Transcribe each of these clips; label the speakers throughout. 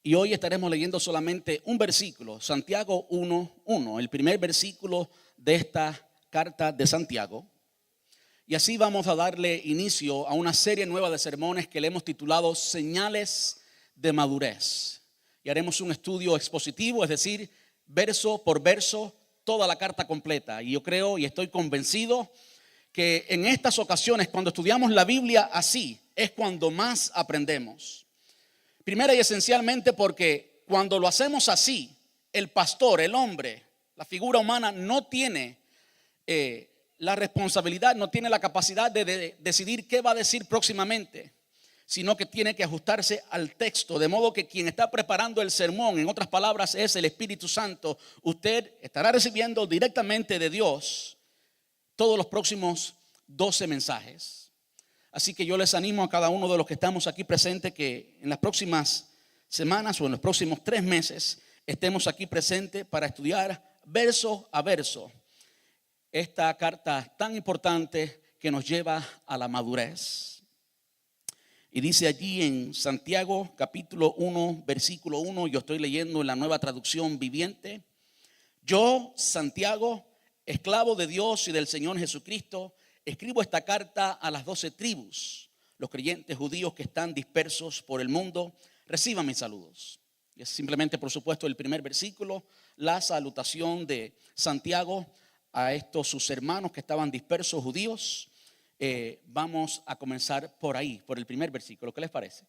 Speaker 1: Y hoy estaremos leyendo solamente un versículo, Santiago 1:1, el primer versículo de esta carta de Santiago. Y así vamos a darle inicio a una serie nueva de sermones que le hemos titulado Señales de Madurez. Y haremos un estudio expositivo, es decir, verso por verso, toda la carta completa. Y yo creo y estoy convencido que en estas ocasiones, cuando estudiamos la Biblia así, es cuando más aprendemos. Primera y esencialmente porque cuando lo hacemos así, el pastor, el hombre, la figura humana no tiene la responsabilidad, no tiene la capacidad de decidir qué va a decir próximamente, sino que tiene que ajustarse al texto, de modo que quien está preparando el sermón, en otras palabras, es el Espíritu Santo. Usted estará recibiendo directamente de Dios todos los próximos 12 mensajes. Así que yo les animo a cada uno de los que estamos aquí presentes que en las próximas semanas o en los próximos 3 meses estemos aquí presentes para estudiar verso a verso esta carta tan importante que nos lleva a la madurez. Y dice allí en Santiago capítulo 1 versículo 1, yo estoy leyendo en la Nueva Traducción Viviente: yo, Santiago, esclavo de Dios y del Señor Jesucristo, escribo esta carta a las 12 tribus, los creyentes judíos que están dispersos por el mundo. Reciban mis saludos. Y es simplemente, por supuesto, el primer versículo, la salutación de Santiago a estos sus hermanos que estaban dispersos judíos. Vamos a comenzar por ahí, por el primer versículo. ¿Qué les parece?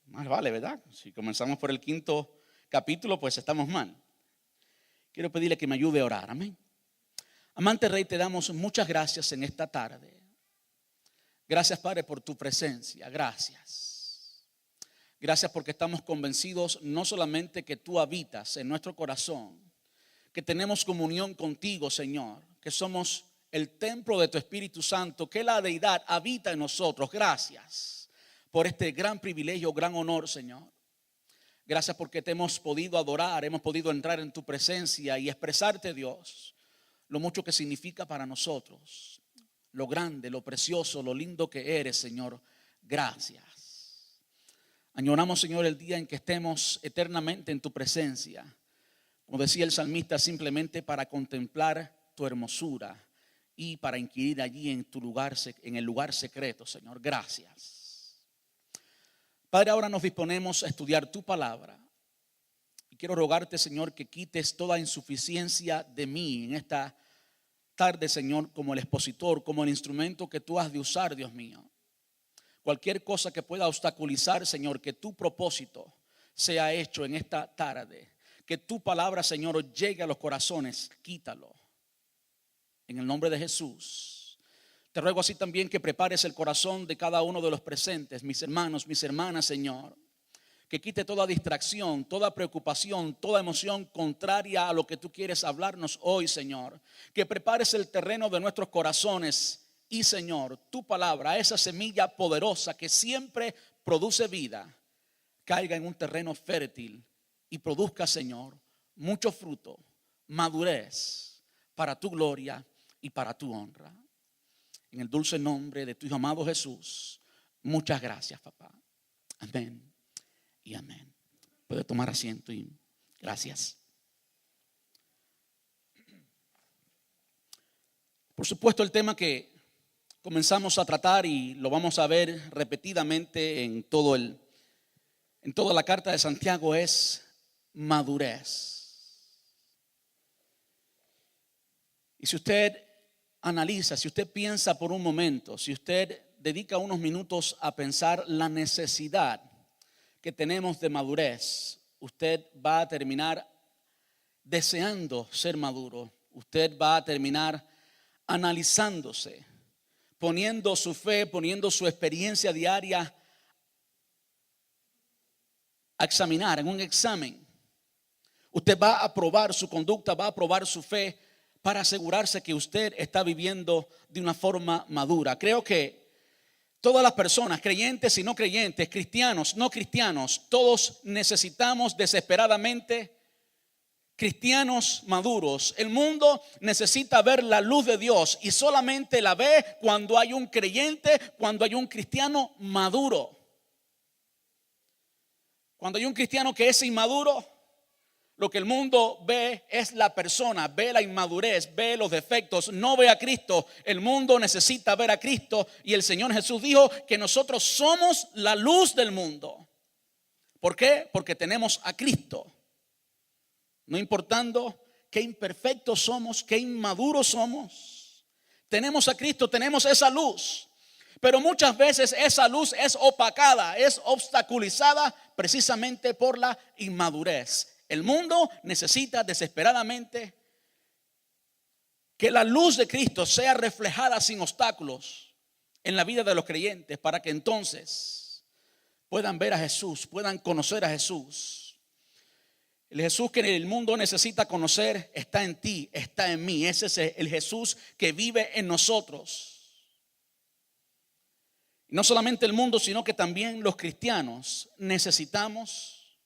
Speaker 1: Más vale, ¿verdad? Si comenzamos por el 5º capítulo, pues estamos mal. Quiero pedirle que me ayude a orar. Amén. Amante Rey, te damos muchas gracias en esta tarde. Gracias, Padre, por tu presencia. Gracias. Gracias porque estamos convencidos no solamente que tú habitas en nuestro corazón, que tenemos comunión contigo, Señor, que somos el templo de tu Espíritu Santo, que la deidad habita en nosotros. Gracias por este gran privilegio, gran honor, Señor. Gracias porque te hemos podido adorar, hemos podido entrar en tu presencia y expresarte, Dios, lo mucho que significa para nosotros, lo grande, lo precioso, lo lindo que eres, Señor. Gracias. Añoramos, Señor, el día en que estemos eternamente en tu presencia, como decía el salmista, simplemente para contemplar tu hermosura y para inquirir allí en tu lugar, en el lugar secreto, Señor. Gracias. Padre, ahora nos disponemos a estudiar tu palabra. Quiero rogarte, Señor, que quites toda insuficiencia de mí en esta tarde, Señor, como el expositor, como el instrumento que tú has de usar, Dios mío. Cualquier cosa que pueda obstaculizar, Señor, que tu propósito sea hecho en esta tarde. Que tu palabra, Señor, llegue a los corazones, quítalo. En el nombre de Jesús. Te ruego así también que prepares el corazón de cada uno de los presentes, mis hermanos, mis hermanas, Señor. Que quite toda distracción, toda preocupación, toda emoción contraria a lo que tú quieres hablarnos hoy, Señor. Que prepares el terreno de nuestros corazones y, Señor, tu palabra, esa semilla poderosa que siempre produce vida, caiga en un terreno fértil y produzca, Señor, mucho fruto, madurez para tu gloria y para tu honra. En el dulce nombre de tu Hijo amado Jesús, muchas gracias, papá. Amén. Y amén. Puede tomar asiento y gracias. Por supuesto, el tema que comenzamos a tratar y lo vamos a ver repetidamente en toda la carta de Santiago es madurez. Y si usted analiza, si usted piensa por un momento, si usted dedica unos minutos a pensar la necesidad que tenemos de madurez, usted va a terminar deseando ser maduro. Usted va a terminar analizándose, poniendo su fe, poniendo su experiencia diaria a examinar, en un examen. Usted va a probar su conducta, va a probar su fe para asegurarse que usted está viviendo de una forma madura. Creo que todas las personas, creyentes y no creyentes, cristianos, no cristianos, todos necesitamos desesperadamente cristianos maduros. El mundo necesita ver la luz de Dios y solamente la ve cuando hay un creyente, cuando hay un cristiano maduro. Cuando hay un cristiano que es inmaduro, lo que el mundo ve es la persona, ve la inmadurez, ve los defectos, no ve a Cristo. El mundo necesita ver a Cristo y el Señor Jesús dijo que nosotros somos la luz del mundo. ¿Por qué? Porque tenemos a Cristo. No importando qué imperfectos somos, qué inmaduros somos, tenemos a Cristo, tenemos esa luz. Pero muchas veces esa luz es opacada, es obstaculizada precisamente por la inmadurez. El mundo necesita desesperadamente que la luz de Cristo sea reflejada sin obstáculos en la vida de los creyentes, para que entonces puedan ver a Jesús, puedan conocer a Jesús. El Jesús que el mundo necesita conocer está en ti, está en mí. Ese es el Jesús que vive en nosotros. Y no solamente el mundo, sino que también los cristianos necesitamos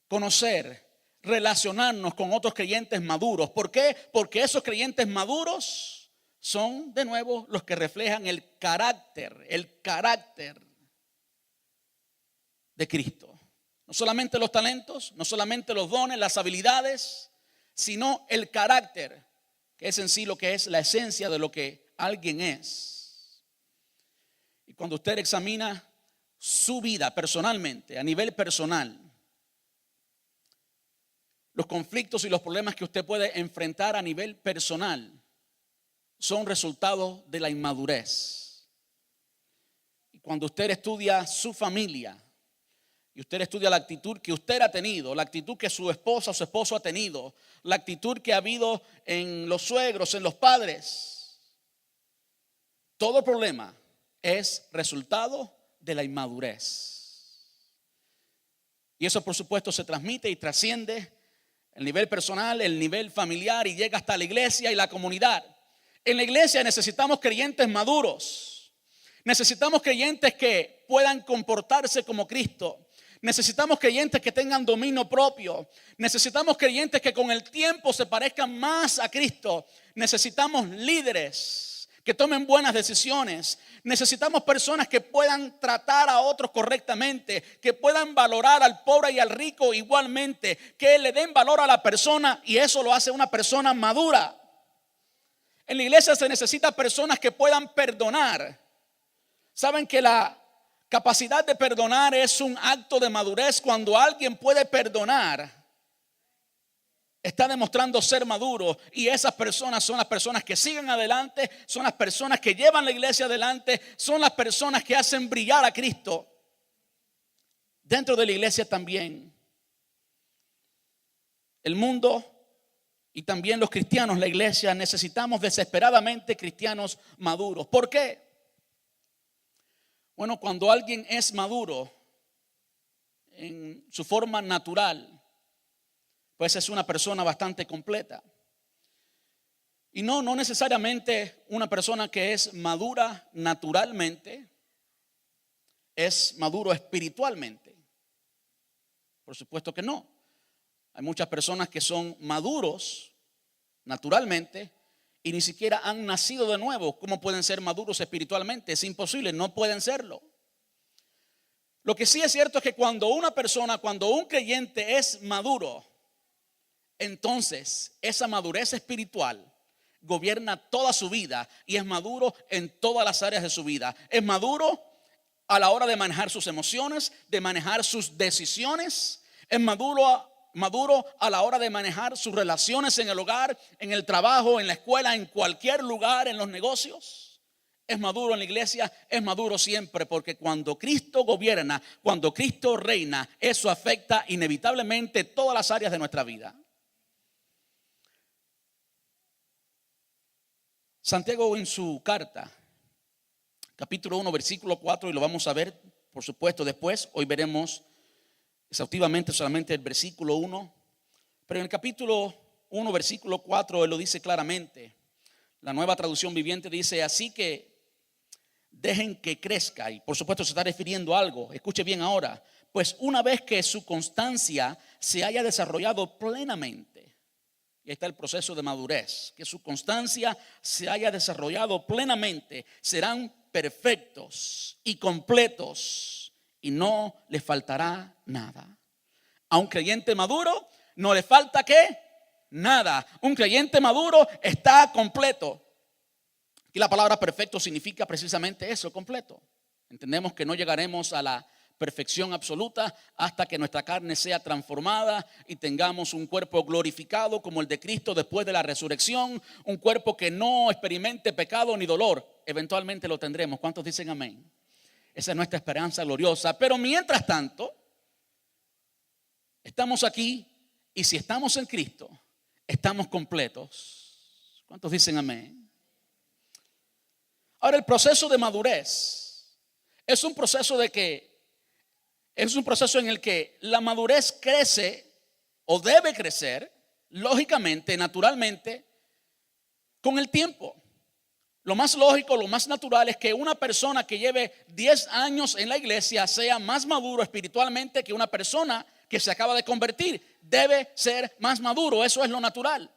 Speaker 1: conocer, relacionarnos con otros creyentes maduros. ¿Por qué? Porque esos creyentes maduros son de nuevo los que reflejan el carácter de Cristo. No solamente los talentos, no solamente los dones, las habilidades, sino el carácter, que es en sí lo que es la esencia de lo que alguien es. Y cuando usted examina su vida personalmente, a nivel personal, los conflictos y los problemas que usted puede enfrentar a nivel personal son resultado de la inmadurez. Y cuando usted estudia su familia y usted estudia la actitud que usted ha tenido, la actitud que su esposa o su esposo ha tenido, la actitud que ha habido en los suegros, en los padres, todo problema es resultado de la inmadurez. Y eso, por supuesto, se transmite y trasciende el nivel personal, el nivel familiar, y llega hasta la iglesia y la comunidad. En la iglesia necesitamos creyentes maduros. Necesitamos creyentes que puedan comportarse como Cristo. Necesitamos creyentes que tengan dominio propio. Necesitamos creyentes que con el tiempo se parezcan más a Cristo. Necesitamos líderes que tomen buenas decisiones. Necesitamos personas que puedan tratar a otros correctamente, que puedan valorar al pobre y al rico igualmente, que le den valor a la persona, y eso lo hace una persona madura. En la iglesia se necesita personas que puedan perdonar. Saben que la capacidad de perdonar es un acto de madurez. Cuando alguien puede perdonar, está demostrando ser maduro, y esas personas son las personas que siguen adelante, son las personas que llevan la iglesia adelante, son las personas que hacen brillar a Cristo dentro de la iglesia también. El mundo y también los cristianos, la iglesia, necesitamos desesperadamente cristianos maduros. ¿Por qué? Bueno, cuando alguien es maduro en su forma natural, pues es una persona bastante completa. Y no necesariamente una persona que es madura naturalmente es maduro espiritualmente. Por supuesto que no. Hay muchas personas que son maduros naturalmente y ni siquiera han nacido de nuevo. ¿Cómo pueden ser maduros espiritualmente? Es imposible, no pueden serlo. Lo que sí es cierto es que cuando un creyente es maduro, entonces esa madurez espiritual gobierna toda su vida y es maduro en todas las áreas de su vida. Es maduro a la hora de manejar sus emociones, de manejar sus decisiones. Es maduro a la hora de manejar sus relaciones en el hogar, en el trabajo, en la escuela, en cualquier lugar, en los negocios. Es maduro en la iglesia, es maduro siempre, porque cuando Cristo gobierna, cuando Cristo reina, eso afecta inevitablemente todas las áreas de nuestra vida. Santiago en su carta, capítulo 1, versículo 4, y lo vamos a ver, por supuesto, después. Hoy veremos exhaustivamente solamente el versículo 1, pero en el capítulo 1, versículo 4, él lo dice claramente. La Nueva Traducción Viviente dice: así que dejen que crezca. Y por supuesto se está refiriendo a algo. Escuche bien ahora. Pues una vez que su constancia se haya desarrollado plenamente, y ahí está el proceso de madurez, que su constancia se haya desarrollado plenamente, serán perfectos y completos, y no le faltará nada. A un creyente maduro no le falta ¿qué? Nada. Un creyente maduro está completo. Y la palabra perfecto significa precisamente eso, completo. Entendemos que no llegaremos a la perfección absoluta hasta que nuestra carne sea transformada y tengamos un cuerpo glorificado como el de Cristo después de la resurrección, un cuerpo que no experimente pecado ni dolor. Eventualmente lo tendremos. ¿Cuántos dicen amén? Esa es nuestra esperanza gloriosa. Pero mientras tanto, estamos aquí y si estamos en Cristo, estamos completos. ¿Cuántos dicen amén? Ahora, el proceso de madurez es un proceso en el que la madurez crece o debe crecer, lógicamente, naturalmente, con el tiempo. Lo más lógico, lo más natural es que una persona que lleve 10 años en la iglesia sea más maduro espiritualmente que una persona que se acaba de convertir. Debe ser más maduro, eso es lo natural.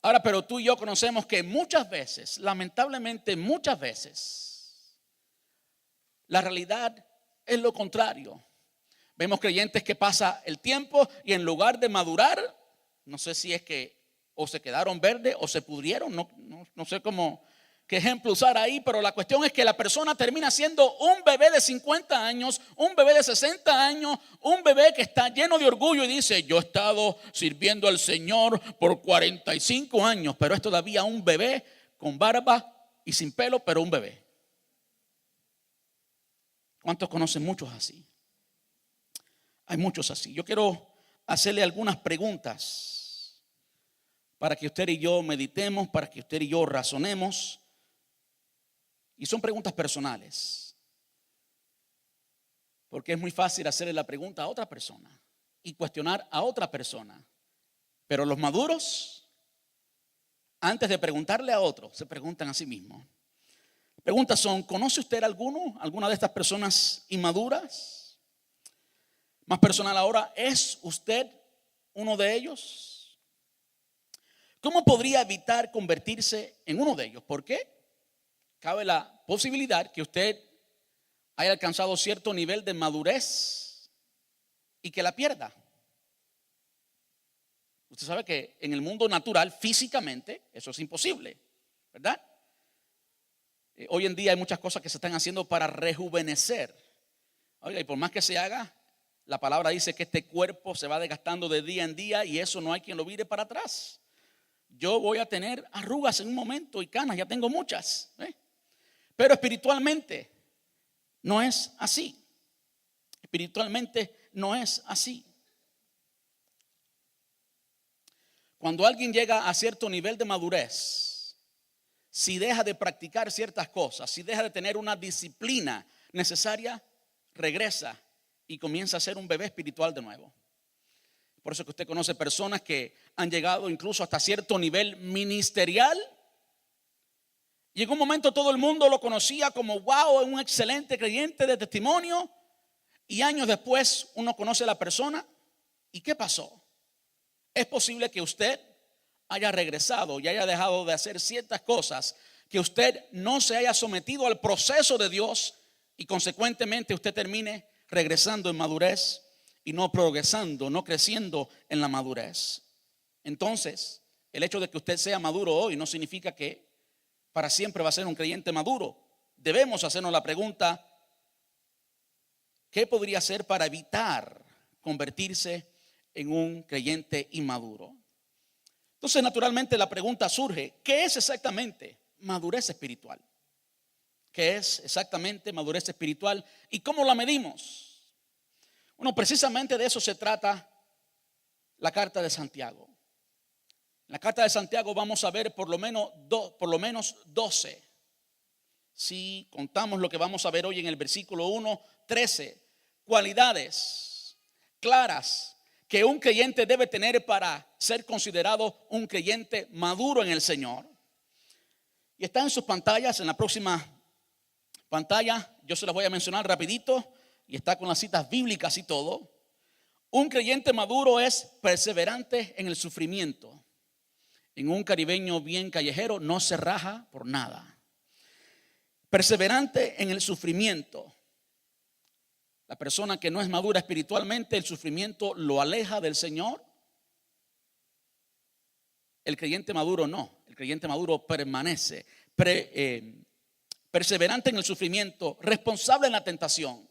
Speaker 1: Ahora, pero tú y yo conocemos que muchas veces, lamentablemente muchas veces, la realidad es lo contrario. Vemos creyentes que pasa el tiempo y en lugar de madurar, no sé si es que o se quedaron verdes o se pudrieron, no sé qué ejemplo usar ahí, pero la cuestión es que la persona termina siendo un bebé de 50 años, un bebé de 60 años, un bebé que está lleno de orgullo y dice: yo he estado sirviendo al Señor por 45 años, pero es todavía un bebé con barba y sin pelo, pero un bebé. ¿Cuántos conocen muchos así? Hay muchos así. Yo quiero hacerle algunas preguntas para que usted y yo meditemos, para que usted y yo razonemos. Y son preguntas personales, porque es muy fácil hacerle la pregunta a otra persona y cuestionar a otra persona. Pero los maduros, antes de preguntarle a otro, se preguntan a sí mismos. Preguntas son: ¿conoce usted alguna de estas personas inmaduras? Más personal ahora, ¿es usted uno de ellos? ¿Cómo podría evitar convertirse en uno de ellos? ¿Por qué? Cabe la posibilidad que usted haya alcanzado cierto nivel de madurez y que la pierda. Usted sabe que en el mundo natural, físicamente, eso es imposible, ¿verdad? Hoy en día hay muchas cosas que se están haciendo para rejuvenecer. Oiga, y por más que se haga, la palabra dice que este cuerpo se va desgastando de día en día y eso no hay quien lo vire para atrás. Yo voy a tener arrugas en un momento y canas, ya tengo muchas, Pero espiritualmente no es así. Espiritualmente no es así. Cuando alguien llega a cierto nivel de madurez, si deja de practicar ciertas cosas, si deja de tener una disciplina necesaria, regresa y comienza a ser un bebé espiritual de nuevo. Por eso que usted conoce personas que han llegado incluso hasta cierto nivel ministerial. Y en un momento todo el mundo lo conocía como wow, un excelente creyente de testimonio. Y años después uno conoce a la persona. ¿Y qué pasó? Es posible que usted haya regresado y haya dejado de hacer ciertas cosas, que usted no se haya sometido al proceso de Dios y consecuentemente usted termine regresando en madurez y no progresando, no creciendo en la madurez. Entonces, el hecho de que usted sea maduro hoy no significa que para siempre va a ser un creyente maduro. Debemos hacernos la pregunta: ¿qué podría hacer para evitar convertirse en un creyente inmaduro? Entonces, naturalmente la pregunta surge: ¿qué es exactamente madurez espiritual? ¿Qué es exactamente madurez espiritual y cómo la medimos? Bueno, precisamente de eso se trata la carta de Santiago. En la carta de Santiago vamos a ver por lo menos 12. Si contamos lo que vamos a ver hoy en el versículo 1, 13 cualidades claras que un creyente debe tener para ser considerado un creyente maduro en el Señor. Y está en sus pantallas, en la próxima pantalla, yo se las voy a mencionar rapidito y está con las citas bíblicas y todo. Un creyente maduro es perseverante en el sufrimiento. En un caribeño bien callejero, no se raja por nada. Perseverante en el sufrimiento. La persona que no es madura espiritualmente, el sufrimiento lo aleja del Señor. El creyente maduro no. El creyente maduro permanece perseverante en el sufrimiento, responsable en la tentación.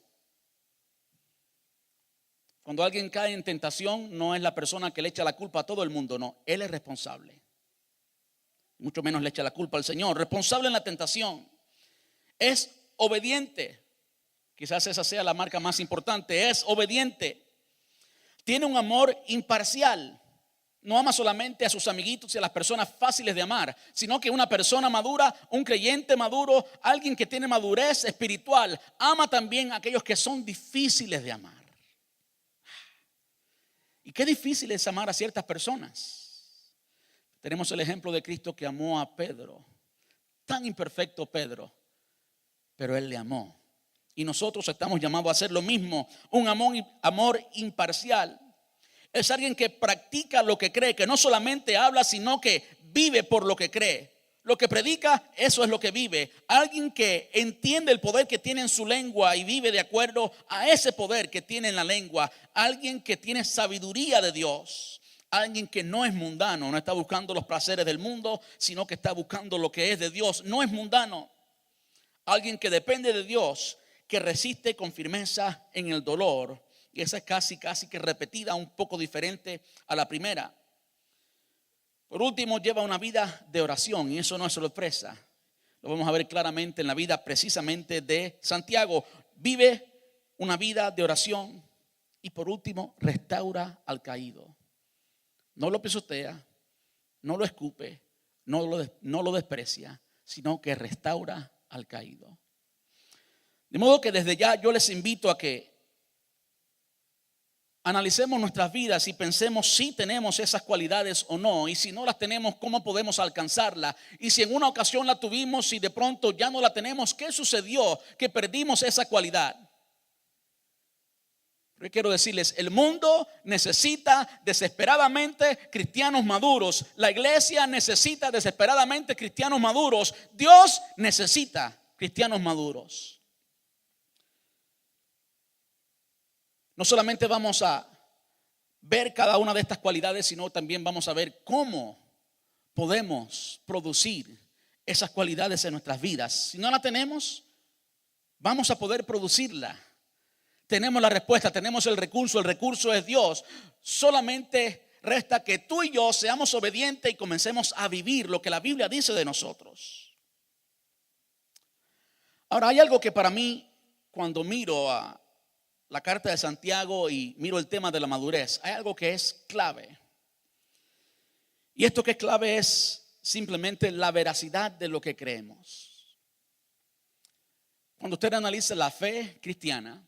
Speaker 1: Cuando alguien cae en tentación, no es la persona que le echa la culpa a todo el mundo, no, él es responsable. Mucho menos le echa la culpa al Señor. Responsable en la tentación. Es obediente. Quizás esa sea la marca más importante. Es obediente. Tiene un amor imparcial. No ama solamente a sus amiguitos y a las personas fáciles de amar, sino que una persona madura, un creyente maduro, alguien que tiene madurez espiritual, ama también a aquellos que son difíciles de amar. Y qué difícil es amar a ciertas personas. Tenemos el ejemplo de Cristo que amó a Pedro. Tan imperfecto Pedro, pero Él le amó. Y nosotros estamos llamados a hacer lo mismo. Un amor imparcial. Es alguien que practica lo que cree, que no solamente habla, sino que vive por lo que cree. Lo que predica, eso es lo que vive. Alguien que entiende el poder que tiene en su lengua y vive de acuerdo a ese poder que tiene en la lengua. Alguien que tiene sabiduría de Dios. Alguien que no es mundano, no está buscando los placeres del mundo, sino que está buscando lo que es de Dios. No es mundano. Alguien que depende de Dios, que resiste con firmeza en el dolor. Y esa es casi que repetida, un poco diferente a la primera. Por último, lleva una vida de oración, y eso no es sorpresa. Lo vamos a ver claramente en la vida precisamente de Santiago. Vive una vida de oración y por último, restaura al caído. No lo pisotea, no lo escupe, no lo desprecia, sino que restaura al caído. De modo que desde ya yo les invito a que analicemos nuestras vidas y pensemos si tenemos esas cualidades o no. Y si no las tenemos, ¿cómo podemos alcanzarlas? Y si en una ocasión la tuvimos y de pronto ya no la tenemos, ¿qué sucedió que perdimos esa cualidad? Yo quiero decirles, el mundo necesita desesperadamente cristianos maduros. La iglesia necesita desesperadamente cristianos maduros. Dios necesita cristianos maduros. No solamente vamos a ver cada una de estas cualidades, sino también vamos a ver cómo podemos producir esas cualidades en nuestras vidas. Si no la tenemos, vamos a poder producirla. Tenemos la respuesta, tenemos el recurso es Dios. Solamente resta que tú y yo seamos obedientes y comencemos a vivir lo que la Biblia dice de nosotros. Ahora, hay algo que para mí, cuando miro a la carta de Santiago y miro el tema de la madurez, hay algo que es clave. Y esto que es clave es simplemente la veracidad de lo que creemos. Cuando usted analiza la fe cristiana,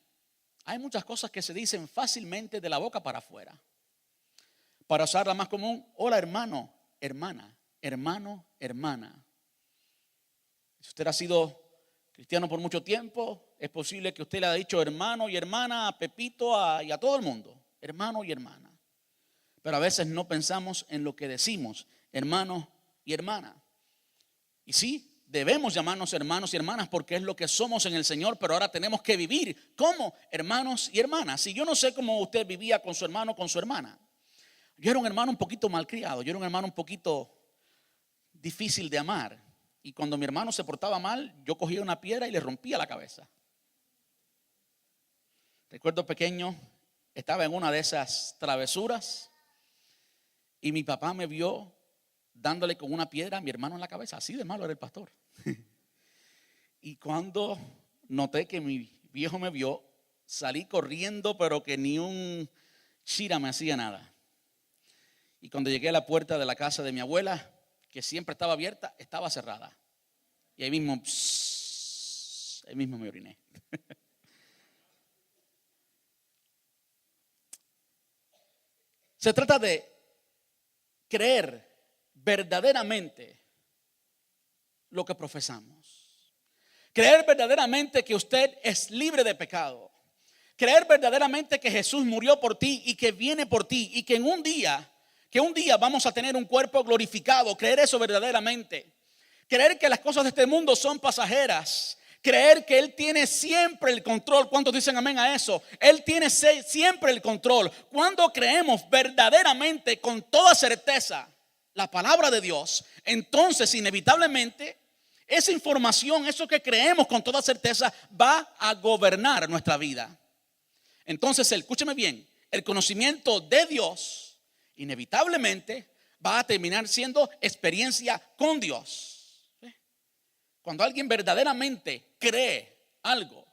Speaker 1: hay muchas cosas que se dicen fácilmente de la boca para afuera. Para usar la más común, hola hermano, hermana, hermano, hermana. Si usted ha sido cristiano por mucho tiempo, es posible que usted le haya dicho hermano y hermana a Pepito y a todo el mundo, hermano y hermana. Pero a veces no pensamos en lo que decimos, hermano y hermana. Y sí, debemos llamarnos hermanos y hermanas porque es lo que somos en el Señor, pero ahora tenemos que vivir como hermanos y hermanas. Si yo no sé cómo usted vivía con su hermano o con su hermana. Yo era un hermano un poquito malcriado, yo era un hermano un poquito difícil de amar. Y cuando mi hermano se portaba mal, yo cogía una piedra y le rompía la cabeza. Recuerdo pequeño, estaba en una de esas travesuras y mi papá me vio dándole con una piedra a mi hermano en la cabeza. Así de malo era el pastor. Y cuando noté que mi viejo me vio, salí corriendo, pero que ni un chira me hacía nada. Y cuando llegué a la puerta de la casa de mi abuela, que siempre estaba abierta, estaba cerrada. Y ahí mismo me oriné. Se trata de creer verdaderamente lo que profesamos. Creer verdaderamente que usted es libre de pecado. Creer verdaderamente que Jesús murió por ti y que viene por ti y que un día vamos a tener un cuerpo glorificado. Creer eso verdaderamente. Creer que las cosas de este mundo son pasajeras. Creer que Él tiene siempre el control. ¿Cuántos dicen amén a eso? Él tiene siempre el control. Cuando creemos verdaderamente, con toda certeza, la palabra de Dios, entonces inevitablemente esa información, eso que creemos con toda certeza, va a gobernar nuestra vida. Entonces, escúcheme bien, el conocimiento de Dios inevitablemente va a terminar siendo experiencia con Dios. Cuando alguien verdaderamente cree algo,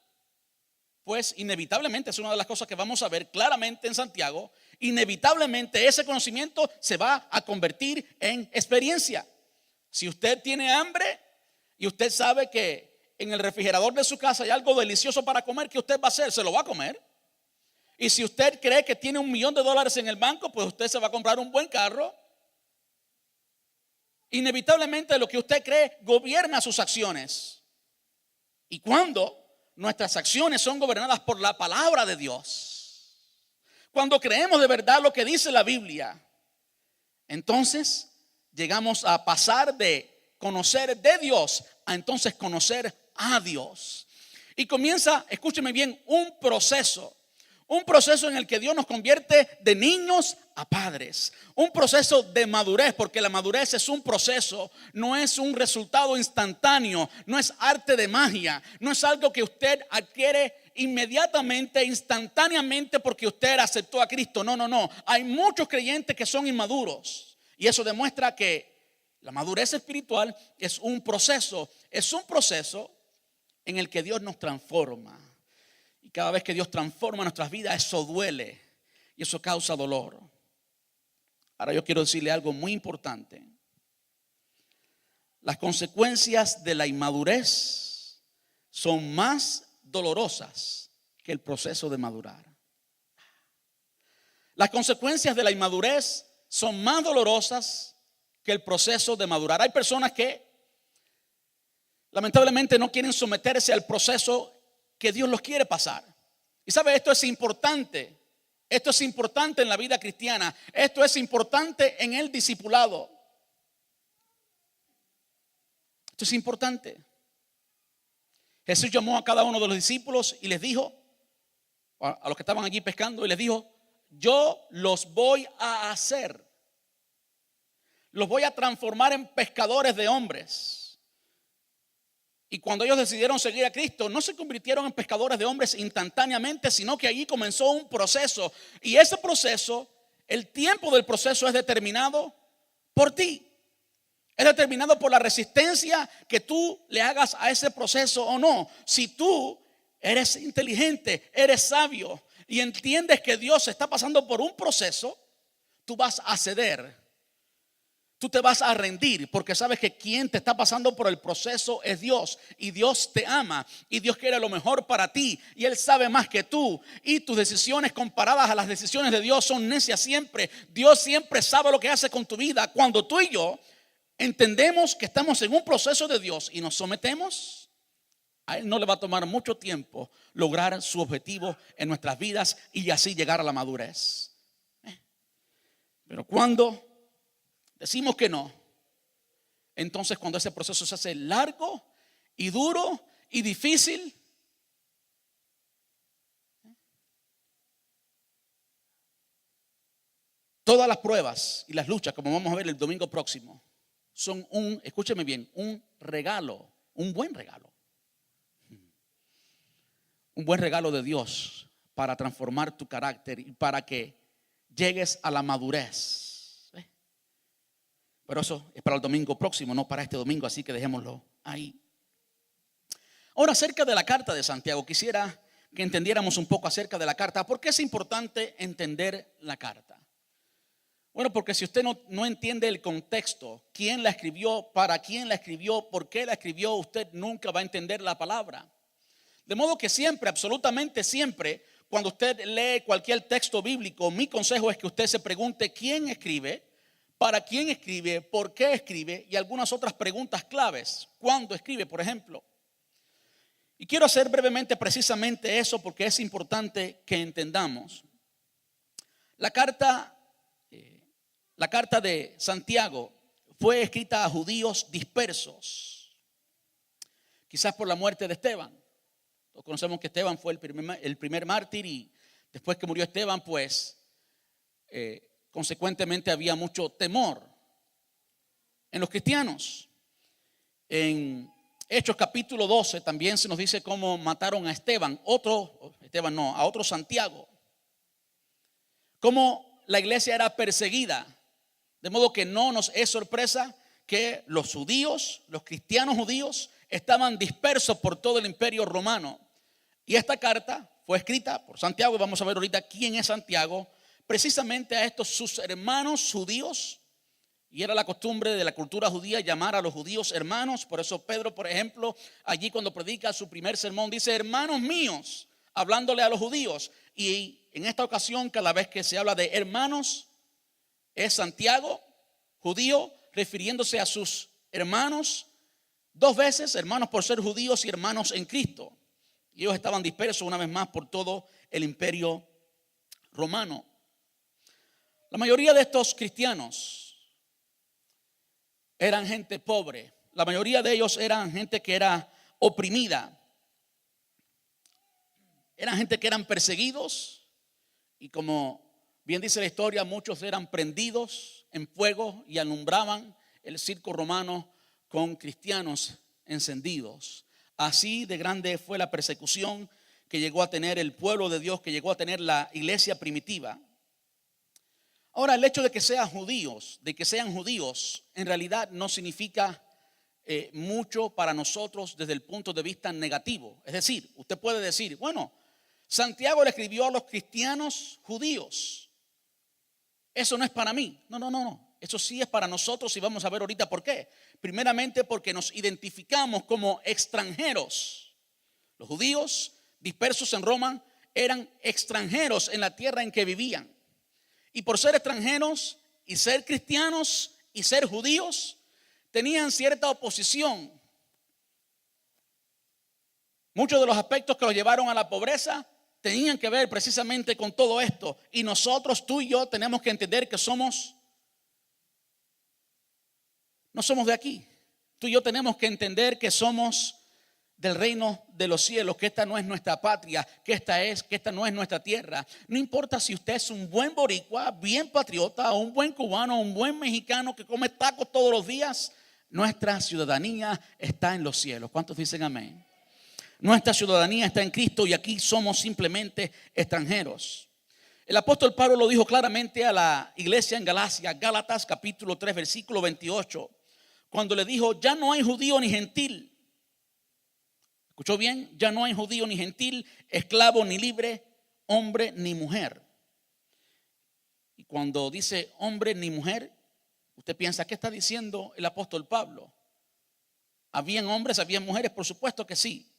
Speaker 1: pues inevitablemente, es una de las cosas que vamos a ver claramente en Santiago, inevitablemente ese conocimiento se va a convertir en experiencia. Si usted tiene hambre y usted sabe que en el refrigerador de su casa hay algo delicioso para comer, ¿qué usted va a hacer? Se lo va a comer. Y si usted cree que tiene $1,000,000 en el banco, pues usted se va a comprar un buen carro. Inevitablemente lo que usted cree gobierna sus acciones. Y cuando nuestras acciones son gobernadas por la palabra de Dios, cuando creemos de verdad lo que dice la Biblia, entonces llegamos a pasar de conocer de Dios a entonces conocer a Dios. Y comienza, escúcheme bien, un proceso en el que Dios nos convierte de niños a padres. Un proceso de madurez, porque la madurez es un proceso, no es un resultado instantáneo, no es arte de magia, no es algo que usted adquiere inmediatamente, instantáneamente porque usted aceptó a Cristo. No. Hay muchos creyentes que son inmaduros y eso demuestra que la madurez espiritual es un proceso en el que Dios nos transforma. Y cada vez que Dios transforma nuestras vidas, eso duele y eso causa dolor. Ahora yo quiero decirle algo muy importante. Las consecuencias de la inmadurez son más dolorosas que el proceso de madurar. Las consecuencias de la inmadurez son más dolorosas que el proceso de madurar. Hay personas que lamentablemente no quieren someterse al proceso que Dios los quiere pasar. Y sabe, esto es importante. Esto es importante en la vida cristiana. Esto es importante en el discipulado. Esto es importante. Jesús llamó a cada uno de los discípulos y les dijo, a los que estaban allí pescando, y les dijo: yo los voy a hacer. Los voy a transformar en pescadores de hombres. Y cuando ellos decidieron seguir a Cristo, no se convirtieron en pescadores de hombres instantáneamente, sino que allí comenzó un proceso. Y ese proceso, el tiempo del proceso es determinado por ti. Es determinado por la resistencia que tú le hagas a ese proceso o no. Si tú eres inteligente, eres sabio y entiendes que Dios está pasando por un proceso, tú vas a ceder. Tú te vas a rendir porque sabes que quien te está pasando por el proceso es Dios. Y Dios te ama y Dios quiere lo mejor para ti. Y Él sabe más que tú. Y tus decisiones comparadas a las decisiones de Dios son necias siempre. Dios siempre sabe lo que hace con tu vida. Cuando tú y yo entendemos que estamos en un proceso de Dios y nos sometemos, a Él no le va a tomar mucho tiempo lograr su objetivo en nuestras vidas y así llegar a la madurez. Pero cuando decimos que no, entonces cuando ese proceso se hace largo y duro y difícil, todas las pruebas y las luchas, como vamos a ver el domingo próximo, son escúcheme bien, un regalo, un buen regalo. Un buen regalo de Dios para transformar tu carácter y para que llegues a la madurez. Pero eso es para el domingo próximo, no para este domingo, así que dejémoslo ahí. Ahora, acerca de la carta de Santiago, quisiera que entendiéramos un poco acerca de la carta. ¿Por qué es importante entender la carta? Bueno, porque si usted no entiende el contexto, quién la escribió, para quién la escribió, por qué la escribió, usted nunca va a entender la palabra. De modo que siempre, absolutamente siempre, cuando usted lee cualquier texto bíblico, mi consejo es que usted se pregunte quién escribe, para quién escribe, por qué escribe y algunas otras preguntas claves. ¿Cuándo escribe, por ejemplo? Y quiero hacer brevemente precisamente eso porque es importante que entendamos. La carta de Santiago fue escrita a judíos dispersos quizás por la muerte de Esteban. Todos conocemos que Esteban fue el primer mártir, y después que murió Esteban, pues consecuentemente había mucho temor en los cristianos. En Hechos capítulo 12 también se nos dice cómo mataron a a otro Santiago. Cómo la iglesia era perseguida. De modo que no nos es sorpresa que los judíos, los cristianos judíos, estaban dispersos por todo el imperio romano. Y esta carta fue escrita por Santiago, y vamos a ver ahorita quién es Santiago, precisamente a estos sus hermanos judíos. Y era la costumbre de la cultura judía llamar a los judíos hermanos. Por eso Pedro, por ejemplo, allí cuando predica su primer sermón, dice hermanos míos, hablándole a los judíos. Y en esta ocasión, cada vez que se habla de hermanos, es Santiago, judío, refiriéndose a sus hermanos, dos veces, hermanos por ser judíos y hermanos en Cristo. Y ellos estaban dispersos una vez más por todo el imperio romano. La mayoría de estos cristianos eran gente pobre. La mayoría de ellos eran gente que era oprimida. Eran gente que eran perseguidos. Y como bien dice la historia, muchos eran prendidos en fuego y alumbraban el circo romano con cristianos encendidos. Así de grande fue la persecución que llegó a tener el pueblo de Dios, que llegó a tener la iglesia primitiva. Ahora, el hecho de que sean judíos, en realidad no significa mucho para nosotros desde el punto de vista negativo. Es decir, usted puede decir, bueno, Santiago le escribió a los cristianos judíos. Eso no es para mí. No. Eso sí es para nosotros, y vamos a ver ahorita por qué. Primeramente porque nos identificamos como extranjeros. Los judíos dispersos en Roma eran extranjeros en la tierra en que vivían. Y por ser extranjeros y ser cristianos y ser judíos, tenían cierta oposición. Muchos de los aspectos que los llevaron a la pobreza tenían que ver precisamente con todo esto. Y nosotros, tú y yo, tenemos que entender que no somos de aquí. Tú y yo tenemos que entender que somos del reino de los cielos, que esta no es nuestra patria, que esta no es nuestra tierra. No importa si usted es un buen boricua, bien patriota, o un buen cubano, o un buen mexicano que come tacos todos los días, nuestra ciudadanía está en los cielos. ¿Cuántos dicen amén? Nuestra ciudadanía está en Cristo, y aquí somos simplemente extranjeros. El apóstol Pablo lo dijo claramente a la iglesia en Galacia, Gálatas capítulo 3 versículo 28, cuando le dijo, ya no hay judío ni gentil. ¿Escuchó bien? Ya no hay judío ni gentil, esclavo ni libre, hombre ni mujer. Y cuando dice hombre ni mujer, usted piensa, ¿qué está diciendo el apóstol Pablo? ¿Habían hombres, habían mujeres? Por supuesto que sí.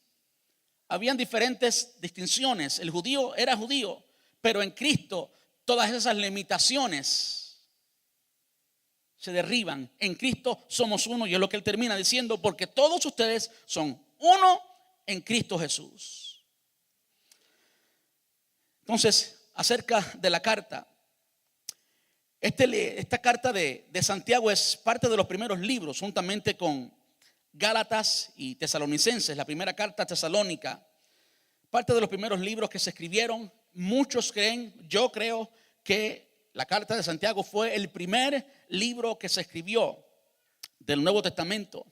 Speaker 1: Habían diferentes distinciones. El judío era judío, pero en Cristo todas esas limitaciones se derriban. En Cristo somos uno, y es lo que él termina diciendo, porque todos ustedes son uno en Cristo Jesús. Entonces, acerca de la carta, esta carta de Santiago es parte de los primeros libros, juntamente con Gálatas y Tesalonicenses, la primera carta tesalónica, parte de los primeros libros que se escribieron. Muchos creen, yo creo que la carta de Santiago fue el primer libro que se escribió del Nuevo Testamento.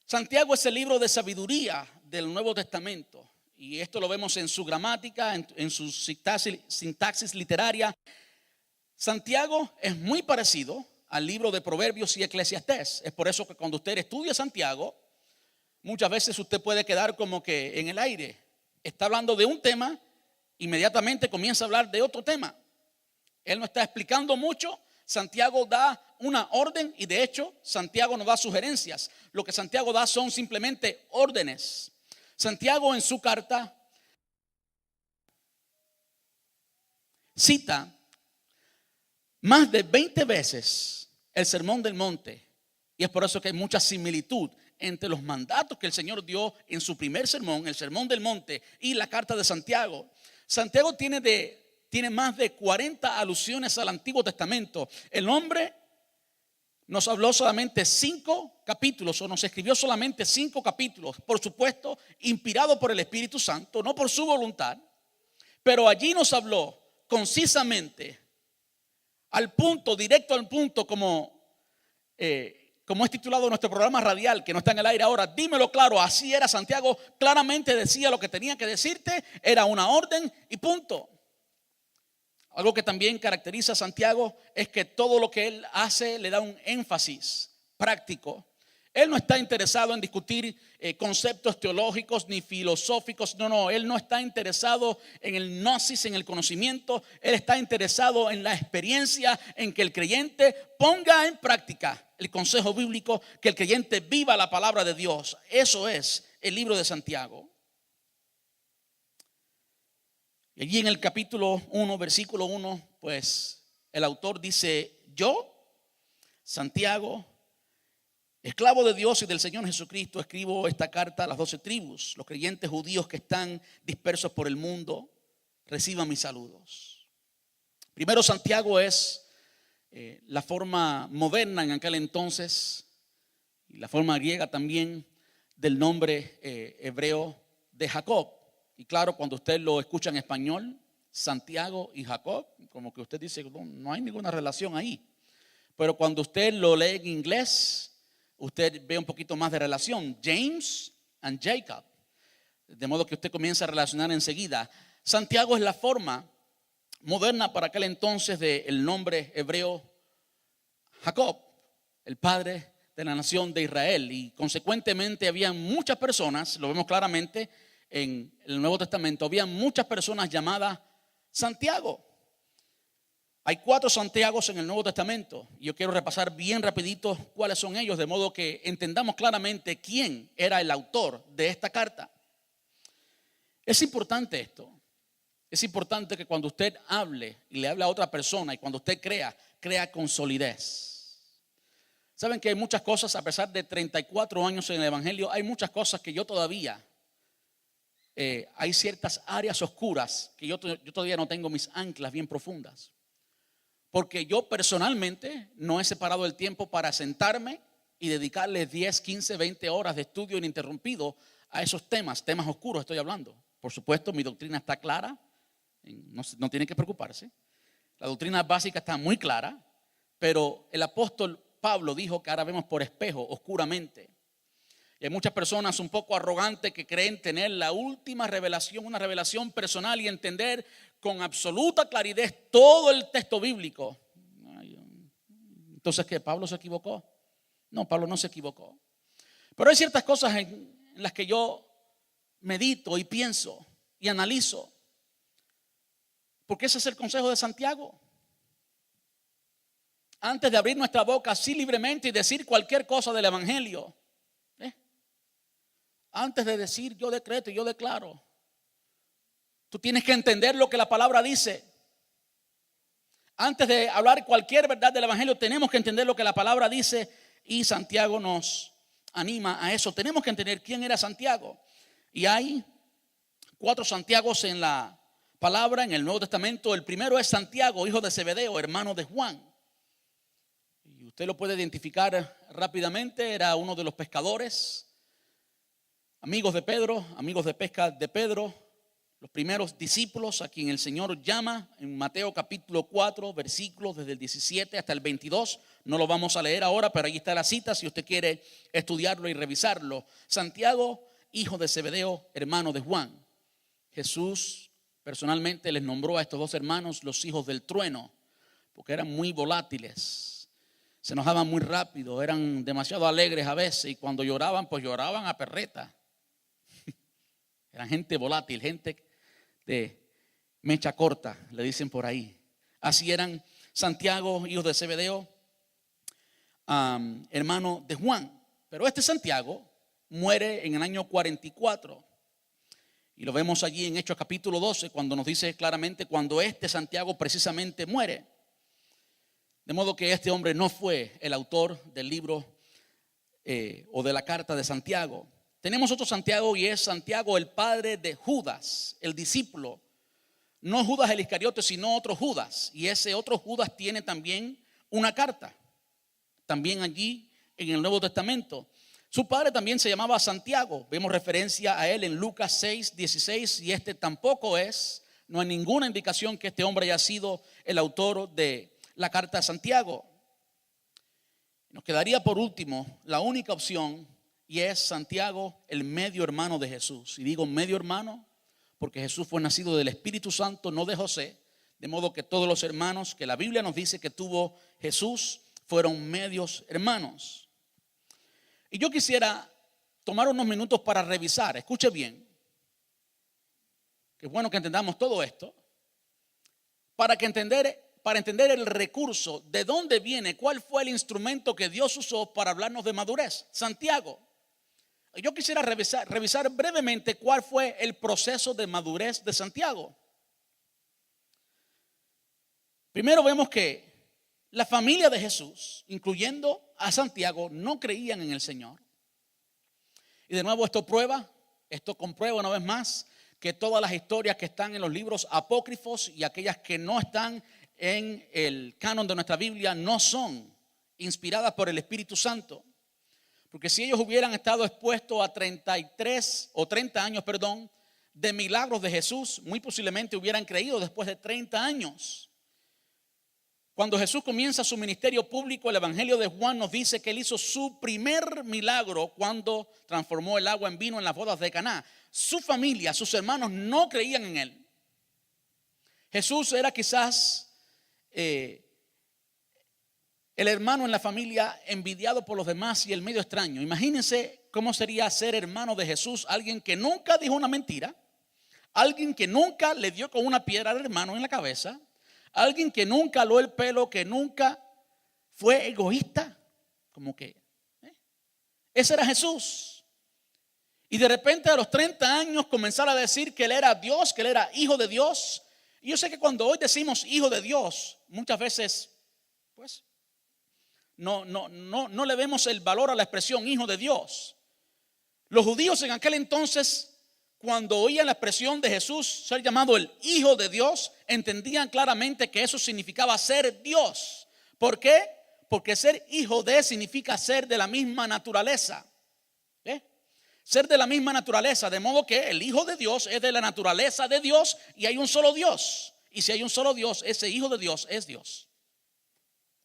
Speaker 1: Santiago es el libro de sabiduría del Nuevo Testamento, y esto lo vemos en su gramática, en su sintaxis literaria. Santiago es muy parecido al libro de Proverbios y Eclesiastés. Es por eso que cuando usted estudia Santiago, muchas veces usted puede quedar como que en el aire. Está hablando de un tema, inmediatamente comienza a hablar de otro tema. Él no está explicando mucho. Santiago da una orden, y de hecho Santiago no da sugerencias. Lo que Santiago da son simplemente órdenes. Santiago en su carta cita más de 20 veces el Sermón del Monte, y es por eso que hay mucha similitud entre los mandatos que el Señor dio en su primer sermón, el Sermón del Monte, y la carta de Santiago. Santiago tiene más de 40 alusiones al Antiguo Testamento. El hombre nos habló solamente 5 capítulos, o nos escribió solamente 5 capítulos, por supuesto, inspirado por el Espíritu Santo, no por su voluntad, pero allí nos habló concisamente, al punto, directo al punto, como es titulado nuestro programa radial, que no está en el aire ahora, dímelo claro, así era Santiago, claramente decía lo que tenía que decirte, era una orden y punto. Algo que también caracteriza a Santiago es que todo lo que él hace le da un énfasis práctico. Él no está interesado en discutir conceptos teológicos ni filosóficos. No, él no está interesado en el gnosis, en el conocimiento. Él está interesado en la experiencia, en que el creyente ponga en práctica el consejo bíblico, que el creyente viva la palabra de Dios. Eso es el libro de Santiago. Y allí en el capítulo 1, versículo 1, pues el autor dice: yo, Santiago, esclavo de Dios y del Señor Jesucristo, escribo esta carta a las 12 tribus. Los creyentes judíos que están dispersos por el mundo, reciban mis saludos. Primero, Santiago es la forma moderna en aquel entonces, y la forma griega también, del nombre hebreo de Jacob. Y claro, cuando usted lo escucha en español, Santiago y Jacob, como que usted dice, no hay ninguna relación ahí. Pero cuando usted lo lee en inglés, usted ve un poquito más de relación. James and Jacob. De modo que usted comienza a relacionar enseguida. Santiago es la forma moderna para aquel entonces del nombre hebreo Jacob, el padre de la nación de Israel. Y consecuentemente había muchas personas, lo vemos claramente en el Nuevo Testamento, había muchas personas llamadas Santiago. Hay 4 Santiagos en el Nuevo Testamento. Yo quiero repasar bien rapidito cuáles son ellos, de modo que entendamos claramente quién era el autor de esta carta. Es importante esto. Es importante que cuando usted hable y le hable a otra persona, y cuando usted crea con solidez. Saben que hay muchas cosas, a pesar de 34 años en el Evangelio, hay muchas cosas que yo todavía, hay ciertas áreas oscuras que yo todavía no tengo mis anclas bien profundas. Porque yo personalmente no he separado el tiempo para sentarme y dedicarle 10, 15, 20 horas de estudio ininterrumpido a esos temas oscuros estoy hablando. Por supuesto, mi doctrina está clara, no tiene que preocuparse. La doctrina básica está muy clara, pero el apóstol Pablo dijo que ahora vemos por espejo, oscuramente. Y hay muchas personas un poco arrogantes que creen tener la última revelación, una revelación personal, y entender con absoluta claridad todo el texto bíblico. Entonces, ¿qué? ¿Pablo se equivocó? No, Pablo no se equivocó. Pero hay ciertas cosas en las que yo medito y pienso y analizo. Porque ese es el consejo de Santiago. Antes de abrir nuestra boca así libremente y decir cualquier cosa del evangelio, antes de decir yo decreto y yo declaro, tú tienes que entender lo que la palabra dice. Antes de hablar cualquier verdad del evangelio, tenemos que entender lo que la palabra dice, y Santiago nos anima a eso. Tenemos que entender quién era Santiago. Y hay 4 Santiagos en la palabra, en el Nuevo Testamento. El primero es Santiago, hijo de Zebedeo, hermano de Juan. Y usted lo puede identificar rápidamente. Era uno de los pescadores, amigos de Pedro, amigos de pesca de Pedro, los primeros discípulos a quien el Señor llama en Mateo capítulo 4, versículos desde el 17 hasta el 22. No lo vamos a leer ahora, pero ahí está la cita si usted quiere estudiarlo y revisarlo. Santiago, hijo de Zebedeo, hermano de Juan. Jesús personalmente les nombró a estos 2 hermanos los hijos del trueno, porque eran muy volátiles, se enojaban muy rápido, eran demasiado alegres a veces, y cuando lloraban, pues lloraban a perreta. Eran gente volátil, gente de mecha corta, le dicen por ahí. Así eran Santiago, hijos de Zebedeo, hermano de Juan. Pero este Santiago muere en el año 44. Y lo vemos allí en Hechos capítulo 12, cuando nos dice claramente cuando este Santiago precisamente muere. De modo que este hombre no fue el autor del libro o de la carta de Santiago. Tenemos otro Santiago, y es Santiago, el padre de Judas, el discípulo. No Judas el Iscariote, sino otro Judas. Y ese otro Judas tiene también una carta. También allí en el Nuevo Testamento. Su padre también se llamaba Santiago. Vemos referencia a él en Lucas 6:16 y no hay ninguna indicación que este hombre haya sido el autor de la carta de Santiago. Nos quedaría por último la única opción y es Santiago, el medio hermano de Jesús. Y digo medio hermano porque Jesús fue nacido del Espíritu Santo, no de José. De modo que todos los hermanos que la Biblia nos dice que tuvo Jesús fueron medios hermanos. Y yo quisiera tomar unos minutos para revisar, escuche bien, que es bueno que entendamos todo esto, para entender el recurso, de dónde viene, cuál fue el instrumento que Dios usó para hablarnos de madurez, Santiago. Yo quisiera revisar brevemente cuál fue el proceso de madurez de Santiago. Primero vemos que la familia de Jesús, incluyendo a Santiago, no creían en el Señor. Y de nuevo esto comprueba una vez más que todas las historias que están en los libros apócrifos y aquellas que no están en el canon de nuestra Biblia no son inspiradas por el Espíritu Santo. Porque si ellos hubieran estado expuestos a 30 años de milagros de Jesús, muy posiblemente hubieran creído después de 30 años. Cuando Jesús comienza su ministerio público, el Evangelio de Juan nos dice que él hizo su primer milagro cuando transformó el agua en vino en las bodas de Caná. Su familia, sus hermanos no creían en él. Jesús era quizás el hermano en la familia envidiado por los demás y el medio extraño. Imagínense cómo sería ser hermano de Jesús, alguien que nunca dijo una mentira, alguien que nunca le dio con una piedra al hermano en la cabeza, alguien que nunca aló el pelo, que nunca fue egoísta, ese era Jesús. Y de repente a los 30 años comenzar a decir que él era Dios, que él era hijo de Dios. Y yo sé que cuando hoy decimos hijo de Dios, muchas veces pues no le vemos el valor a la expresión hijo de Dios. Los judíos en aquel entonces, cuando oían la expresión de Jesús ser llamado el Hijo de Dios, entendían claramente que eso significaba ser Dios. ¿Por qué? Porque ser hijo de significa ser de la misma naturaleza. Ser de la misma naturaleza, de modo que el Hijo de Dios es de la naturaleza de Dios y hay un solo Dios. Y si hay un solo Dios, ese Hijo de Dios es Dios.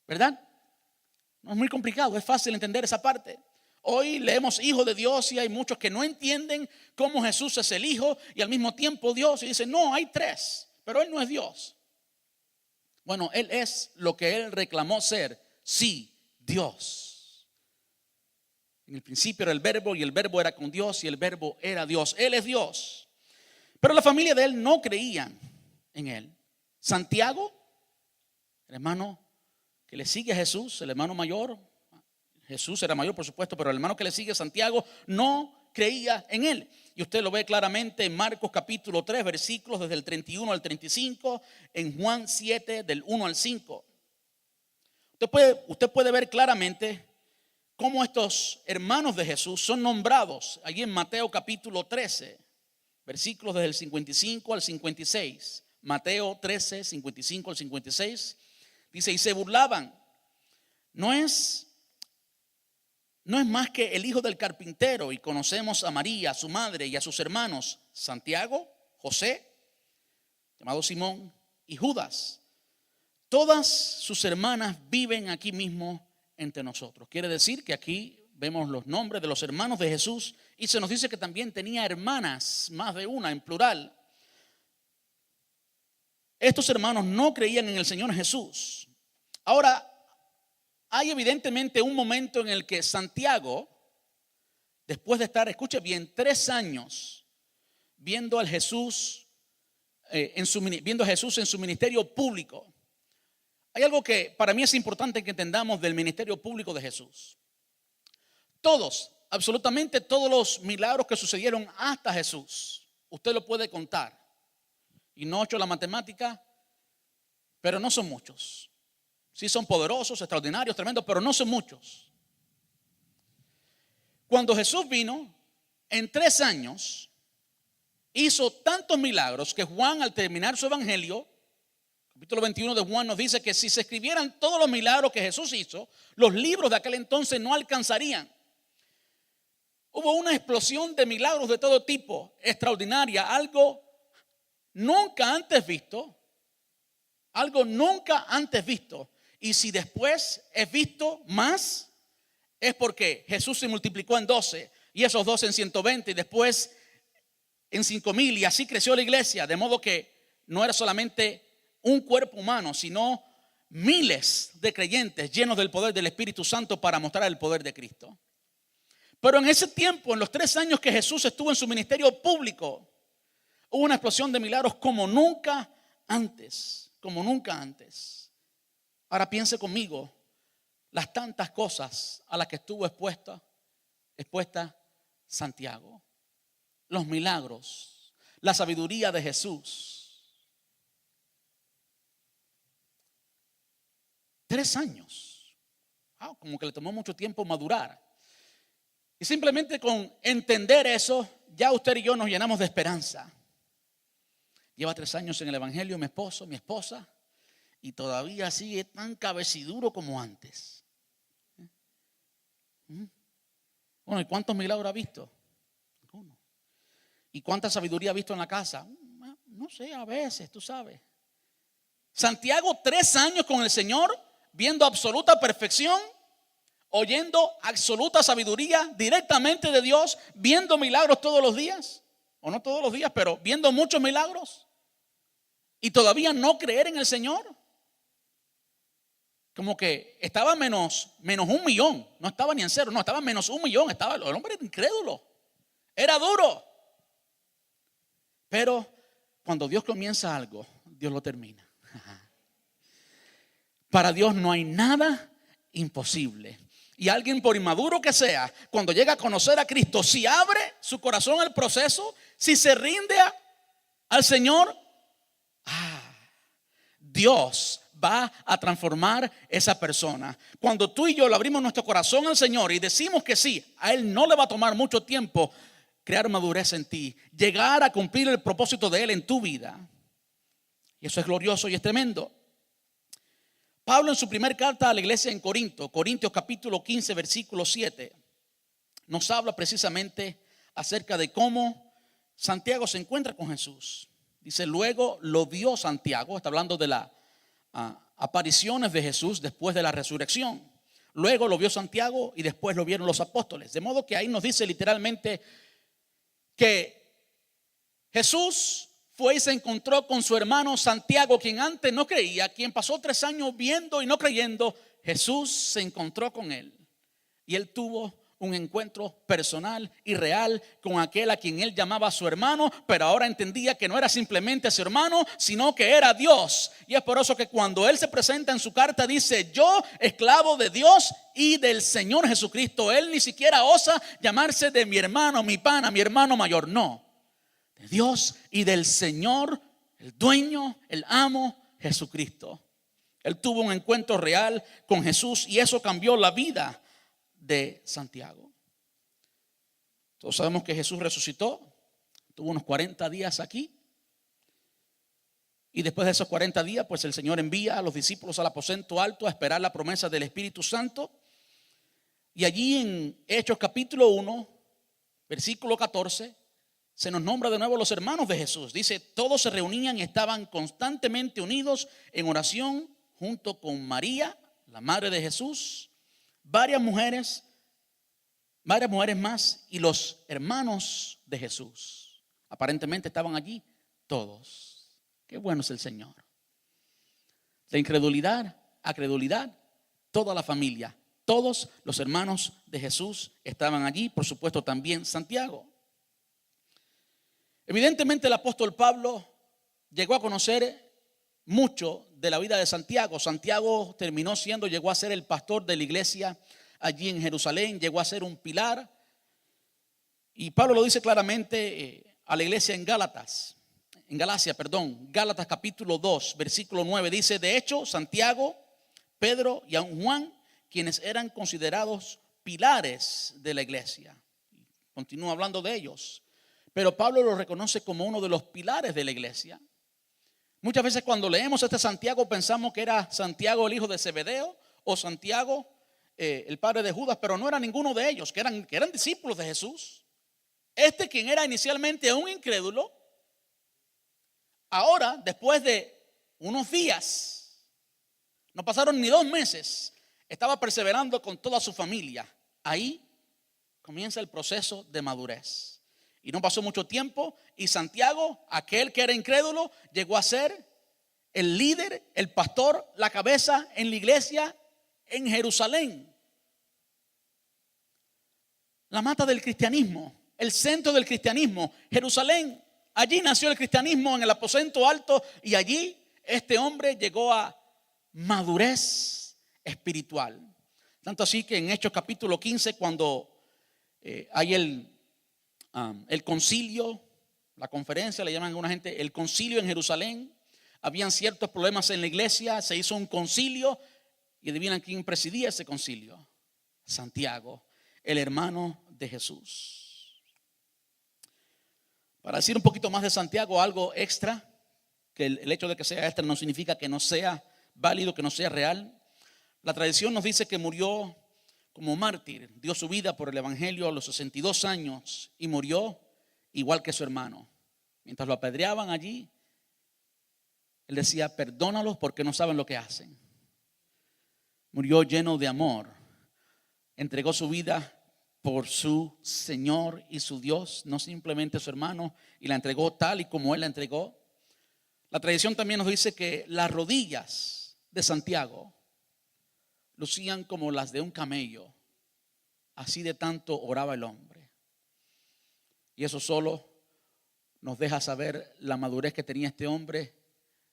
Speaker 1: ¿Verdad? No es muy complicado, es fácil entender esa parte. Hoy leemos Hijo de Dios y hay muchos que no entienden cómo Jesús es el Hijo y al mismo tiempo Dios. Y dicen, no, hay tres, pero Él no es Dios. Bueno, Él es lo que Él reclamó ser, sí, Dios. En el principio era el Verbo y el Verbo era con Dios y el Verbo era Dios. Él es Dios. Pero la familia de Él no creían en Él. Santiago, el hermano que le sigue a Jesús, el hermano mayor. Jesús era mayor, por supuesto, pero el hermano que le sigue, Santiago, no creía en él. Y usted lo ve claramente en Marcos capítulo 3, versículos desde el 31 al 35, en Juan 7, del 1 al 5. Usted puede ver claramente cómo estos hermanos de Jesús son nombrados allí en Mateo capítulo 13, versículos desde el 55 al 56. Mateo 13, 55 al 56. Dice, y se burlaban. No es más que el hijo del carpintero, y conocemos a María, a su madre, y a sus hermanos, Santiago, José, llamado Simón, y Judas. Todas sus hermanas viven aquí mismo entre nosotros. Quiere decir que aquí vemos los nombres de los hermanos de Jesús, y se nos dice que también tenía hermanas, más de una, en plural. Estos hermanos no creían en el Señor Jesús. Ahora, hay evidentemente un momento en el que Santiago, después de estar, escuche bien, 3 años viendo a Jesús en su ministerio público. Hay algo que para mí es importante que entendamos del ministerio público de Jesús. Absolutamente todos los milagros que sucedieron hasta Jesús, usted lo puede contar. Y no he hecho la matemática, pero no son muchos. Sí son poderosos, extraordinarios, tremendos, pero no son muchos. Cuando Jesús vino, en 3 años, hizo tantos milagros que Juan, al terminar su evangelio, capítulo 21 de Juan nos dice que si se escribieran todos los milagros que Jesús hizo, los libros de aquel entonces no alcanzarían. Hubo una explosión de milagros de todo tipo, extraordinaria, algo nunca antes visto, algo nunca antes visto. Y si después es visto más, es porque Jesús se multiplicó en 12 y esos 12 en 120 y después en 5,000, y así creció la iglesia, de modo que no era solamente un cuerpo humano, sino miles de creyentes llenos del poder del Espíritu Santo para mostrar el poder de Cristo. Pero en ese tiempo, en los 3 años que Jesús estuvo en su ministerio público, hubo una explosión de milagros como nunca antes, como nunca antes. Ahora piense conmigo las tantas cosas a las que estuvo expuesta Santiago. Los milagros, la sabiduría de Jesús. 3 años. Como que le tomó mucho tiempo madurar. Y simplemente con entender eso, ya usted y yo nos llenamos de esperanza. Lleva 3 años en el evangelio mi esposo, mi esposa, y todavía sigue tan cabeciduro como antes. Bueno, ¿y cuántos milagros ha visto? Ninguno. ¿Y cuánta sabiduría ha visto en la casa? No sé, a veces, tú sabes. Santiago, 3 años con el Señor, viendo absoluta perfección, oyendo absoluta sabiduría directamente de Dios, viendo milagros todos los días, o no todos los días, pero viendo muchos milagros, y todavía no creer en el Señor. Como que estaba menos 1,000,000, no estaba ni en 0, no, estaba menos 1,000,000, estaba, el hombre era incrédulo, era duro. Pero cuando Dios comienza algo, Dios lo termina. Para Dios no hay nada imposible. Y alguien, por inmaduro que sea, cuando llega a conocer a Cristo, si abre su corazón al proceso, si se rinde al Señor, Dios va a transformar esa persona. Cuando tú y yo le abrimos nuestro corazón al Señor y decimos que sí, a Él no le va a tomar mucho tiempo crear madurez en ti, llegar a cumplir el propósito de Él en tu vida. Y eso es glorioso y es tremendo. Pablo, en su primer carta a la iglesia en Corintios capítulo 15 versículo 7, nos habla precisamente acerca de cómo Santiago se encuentra con Jesús. Dice: luego lo vio Santiago, está hablando de las apariciones de Jesús después de la resurrección. Luego lo vio Santiago y después lo vieron los apóstoles. De modo que ahí nos dice literalmente que Jesús fue y se encontró con su hermano Santiago, quien antes no creía, quien pasó 3 años viendo y no creyendo. Jesús se encontró con él y él tuvo un encuentro personal y real con aquel a quien él llamaba su hermano, pero ahora entendía que no era simplemente su hermano, sino que era Dios. Y es por eso que cuando él se presenta en su carta dice: yo, esclavo de Dios y del Señor Jesucristo. Él ni siquiera osa llamarse de mi hermano, mi pana, mi hermano mayor. No, de Dios y del Señor, el dueño, el amo, Jesucristo. Él tuvo un encuentro real con Jesús y eso cambió la vida de Santiago. Todos sabemos que Jesús resucitó, tuvo unos 40 días aquí, y después de esos 40 días pues el Señor envía a los discípulos al aposento alto a esperar la promesa del Espíritu Santo. Y allí en Hechos capítulo 1 versículo 14 se nos nombra de nuevo los hermanos de Jesús. Dice: todos se reunían y estaban constantemente unidos en oración junto con María, la madre de Jesús, varias mujeres más y los hermanos de Jesús. Aparentemente estaban allí todos. Qué bueno es el Señor. De incredulidad a credulidad, toda la familia, todos los hermanos de Jesús estaban allí. Por supuesto también Santiago. Evidentemente el apóstol Pablo llegó a conocer mucho de la vida de Santiago. Santiago llegó a ser el pastor de la iglesia allí en Jerusalén, llegó a ser un pilar. Y Pablo lo dice claramente a la iglesia en Gálatas capítulo 2, versículo 9, dice: de hecho, Santiago, Pedro y aun Juan, quienes eran considerados pilares de la iglesia. Continúa hablando de ellos, pero Pablo los reconoce como uno de los pilares de la iglesia. Muchas veces cuando leemos este Santiago pensamos que era Santiago el hijo de Zebedeo o Santiago el padre de Judas, pero no era ninguno de ellos, que eran discípulos de Jesús. Este, quien era inicialmente un incrédulo, ahora, después de unos días, no pasaron ni 2 meses, estaba perseverando con toda su familia. Ahí comienza el proceso de madurez. Y no pasó mucho tiempo y Santiago, aquel que era incrédulo, llegó a ser el líder, el pastor, la cabeza en la iglesia en Jerusalén. La mata del cristianismo, el centro del cristianismo, Jerusalén. Allí nació el cristianismo en el aposento alto y allí este hombre llegó a madurez espiritual. Tanto así que en Hechos capítulo 15, cuando hay el concilio, la conferencia, le llaman a alguna gente el concilio en Jerusalén, habían ciertos problemas en la iglesia, se hizo un concilio y adivinan quién presidía ese concilio. Santiago, el hermano de Jesús. Para decir un poquito más de Santiago, algo extra, que el hecho de que sea extra no significa que no sea válido, que no sea real. La tradición nos dice que murió como mártir, dio su vida por el evangelio a los 62 años y murió igual que su hermano. Mientras lo apedreaban allí, él decía: perdónalos porque no saben lo que hacen. Murió lleno de amor, entregó su vida por su Señor y su Dios, no simplemente su hermano, y la entregó tal y como él la entregó. La tradición también nos dice que las rodillas de Santiago lucían como las de un camello, así de tanto oraba el hombre. Y eso solo nos deja saber la madurez que tenía este hombre.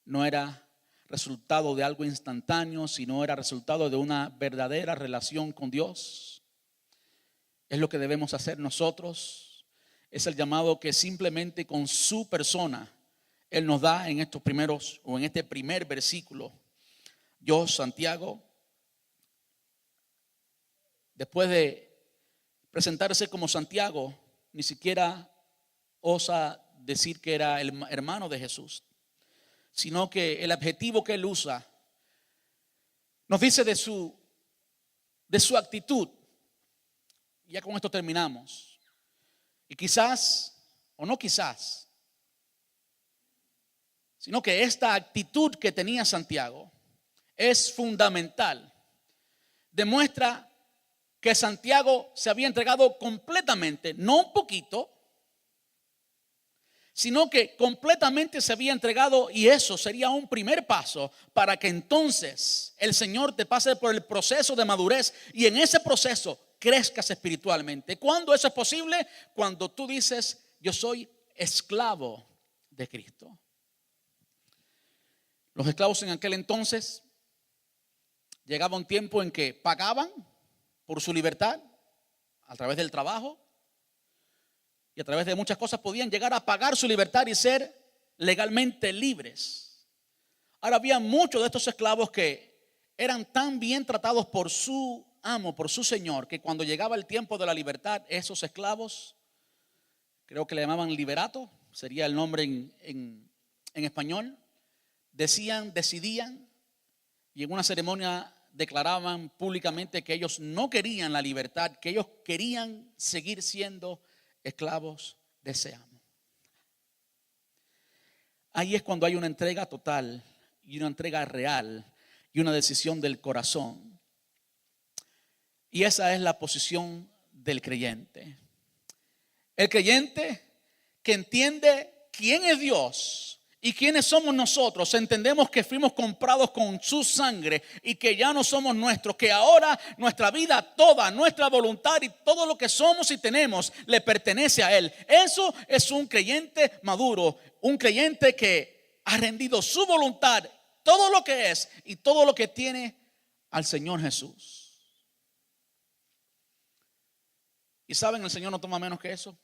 Speaker 1: No era resultado de algo instantáneo, sino era resultado de una verdadera relación con Dios. Es lo que debemos hacer nosotros. Es el llamado que simplemente con su persona Él nos da en estos primeros, o en este primer versículo. Yo, Santiago, después de presentarse como Santiago, ni siquiera osa decir que era el hermano de Jesús, sino que el adjetivo que él usa nos dice de su actitud. Ya con esto terminamos. Y quizás, o no quizás, sino que esta actitud que tenía Santiago es fundamental. Demuestra que Santiago se había entregado completamente, no un poquito, sino que completamente se había entregado, y eso sería un primer paso para que entonces el Señor te pase por el proceso de madurez y en ese proceso crezcas espiritualmente. ¿Cuándo eso es posible? Cuando tú dices: yo soy esclavo de Cristo. Los esclavos en aquel entonces llegaba un tiempo en que pagaban por su libertad a través del trabajo, y a través de muchas cosas podían llegar a pagar su libertad y ser legalmente libres. Ahora, había muchos de estos esclavos que eran tan bien tratados por su amo, por su señor, que cuando llegaba el tiempo de la libertad, esos esclavos, creo que le llamaban liberato, sería el nombre en español, decidían y en una ceremonia declaraban públicamente que ellos no querían la libertad, que ellos querían seguir siendo esclavos de ese amo. Ahí es cuando hay una entrega total y una entrega real y una decisión del corazón. Y esa es la posición del creyente. El creyente que entiende quién es Dios y quiénes somos nosotros. Entendemos que fuimos comprados con su sangre y que ya no somos nuestros, que ahora nuestra vida toda, nuestra voluntad y todo lo que somos y tenemos le pertenece a Él. Eso es un creyente maduro, un creyente que ha rendido su voluntad, todo lo que es y todo lo que tiene al Señor Jesús. Y saben, el Señor no toma menos que eso.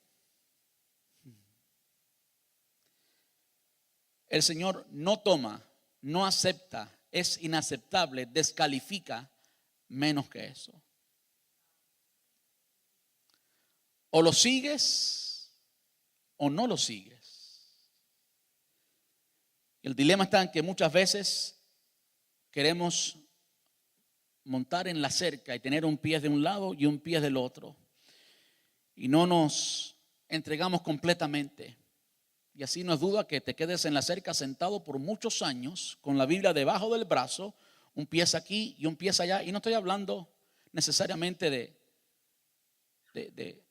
Speaker 1: El Señor no toma, no acepta, es inaceptable, descalifica menos que eso. O lo sigues o no lo sigues. El dilema está en que muchas veces queremos montar en la cerca y tener un pie de un lado y un pie del otro. Y no nos entregamos completamente. Y así no es duda que te quedes en la cerca sentado por muchos años con la Biblia debajo del brazo, un pie aquí y un pie allá. Y no estoy hablando necesariamente de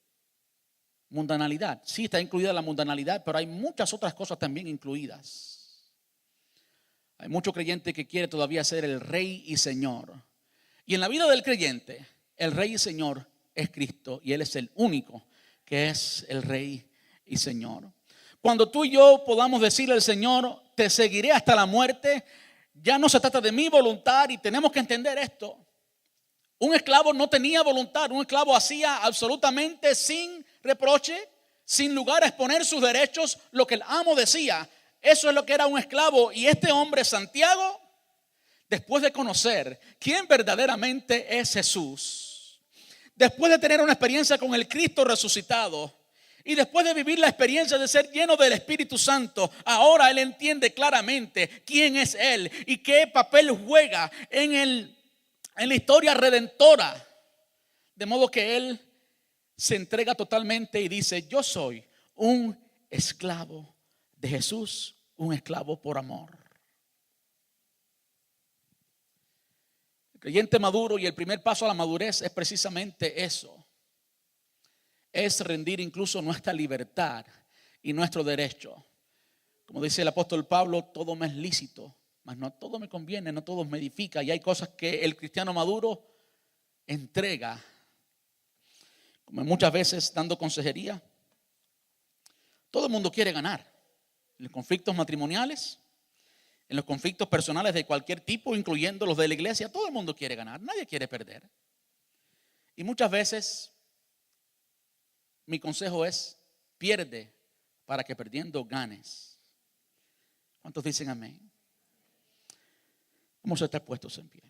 Speaker 1: mundanalidad. Sí, está incluida la mundanalidad, pero hay muchas otras cosas también incluidas. Hay mucho creyente que quiere todavía ser el Rey y Señor. Y en la vida del creyente, el Rey y Señor es Cristo, y Él es el único que es el Rey y Señor. Cuando tú y yo podamos decirle al Señor, te seguiré hasta la muerte, ya no se trata de mi voluntad, y tenemos que entender esto. Un esclavo no tenía voluntad, un esclavo hacía absolutamente sin reproche, sin lugar a exponer sus derechos, lo que el amo decía. Eso es lo que era un esclavo. Y este hombre, Santiago, después de conocer quién verdaderamente es Jesús, después de tener una experiencia con el Cristo resucitado y después de vivir la experiencia de ser lleno del Espíritu Santo, ahora él entiende claramente quién es él y qué papel juega en la historia redentora. De modo que él se entrega totalmente y dice: yo soy un esclavo de Jesús, un esclavo por amor. El creyente maduro, y el primer paso a la madurez es precisamente eso. Es rendir incluso nuestra libertad y nuestro derecho. Como dice el apóstol Pablo, todo me es lícito, mas no todo me conviene, no todo me edifica. Y hay cosas que el cristiano maduro entrega. Como muchas veces dando consejería, todo el mundo quiere ganar. En los conflictos matrimoniales, en los conflictos personales de cualquier tipo, incluyendo los de la iglesia, todo el mundo quiere ganar, nadie quiere perder. Y muchas veces mi consejo es: pierde para que perdiendo ganes. ¿Cuántos dicen amén? Vamos a estar puestos en pie.